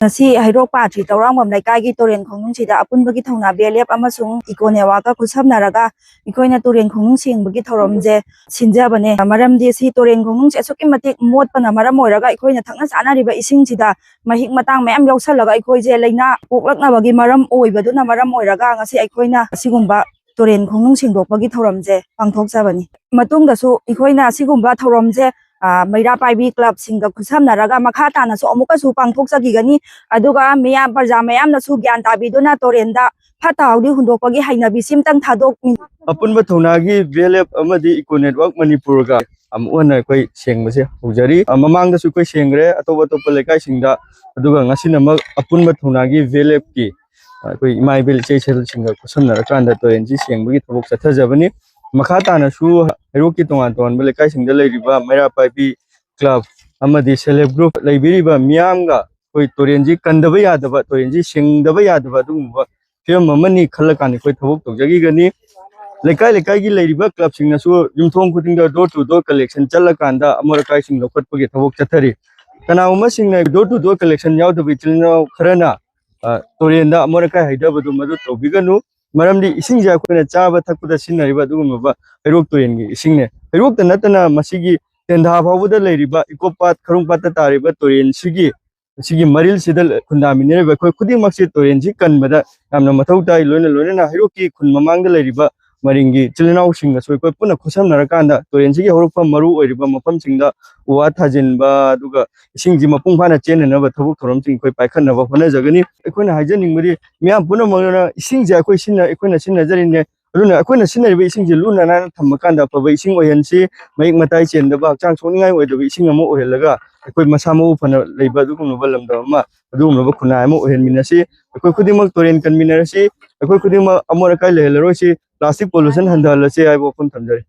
Nasi hairok patri taurang bam lai kai gi toren khongnung chida apun bagi thongna belep amasung ikonewa ka khusam naraga ikoina toren khongnung sing bagi thorom je sinja bane maram de si toren khongnung che soki matik mot pana maram moiraga ikoina thangna sana riba ising chida mahik matang mayam yausalaga ikoi je leina poklakna bagi maram oibaduna maram moiraga ngasi ikoina sigumba toren khongnung singdok bagi thorom je pangthok jabani matung da su ikoina sigumba thorom je Maira Paibi Club Singa Kusam Naraga Makata na so Amuka su Pangthok Sagigani Aduga Mia Parja Mayam na su Gyan Tabiduna Torenda Pata Audi Hundopagi Hainabi Simtang Thadok Apun Batonagi Velep Amadi Eco Network Manipurga Amuna Koi Sengmase Ujari Amamang the Sukoi Sengre Atobato Palekai Singa Aduga Nasinama Apun Batonagi Velep Ki My Bill Chasel Singa Kusam Narakanda to NG Sengbi Tabok Satajabani Makata na su Hiroki Tongaton Balekai Singa Riba Maira Paibi Club Amadi Celeb Group Liberiba Mianga Koi Torenji Kandavaya Dava Torenji Singdavaya Dava Dumba Film Mamani Kalakani Koi Tabok Jagigani Lekai Ladiba Club Singa su Yumthong putting the door to door collection Chalakanda Amarakai Sing Lokat Pagi Tabok Chatari Kanawama Sing door to door collection Yao the Vichilno Karana Torenda Amarakai Hidabadu Madu Biganu Maramdi ising jakuna chaba thakpuda sinariba dugumba herok torengi isingne herok ta natana masigi tendha bawuda leiriba ikopat kharungpat ta tariba toren sigi maril sidal khundamine ba khoi khuding makse torenji kanbada namna mathau tai loina na heroki khun mamangda leiriba maringi chilnau singa soi koi puna khusam narakanda torenji gi horokpa maru oiriba mapam singda uwa thajinba duga isingji mapung phana chenna ba thabuk thorom sing koi paikhanna ba hona jagani ekoina hajaning mari miya puna mangna isingji akoi sinna ekoina sinna jarine runa ekoina sinna riba isingji luna na thammakanda paba ising oyansi maik matai chenda ba chang soningai oidoba ising amo ohelaga ekoi masamo phana leiba dugum balamda ma dugum ba khuna amo ohen minasi ekoi khudimak toren kan minarasi ekoi khudimak amora kai lehelroi si plastic pollution handalase ai bo phun thamjari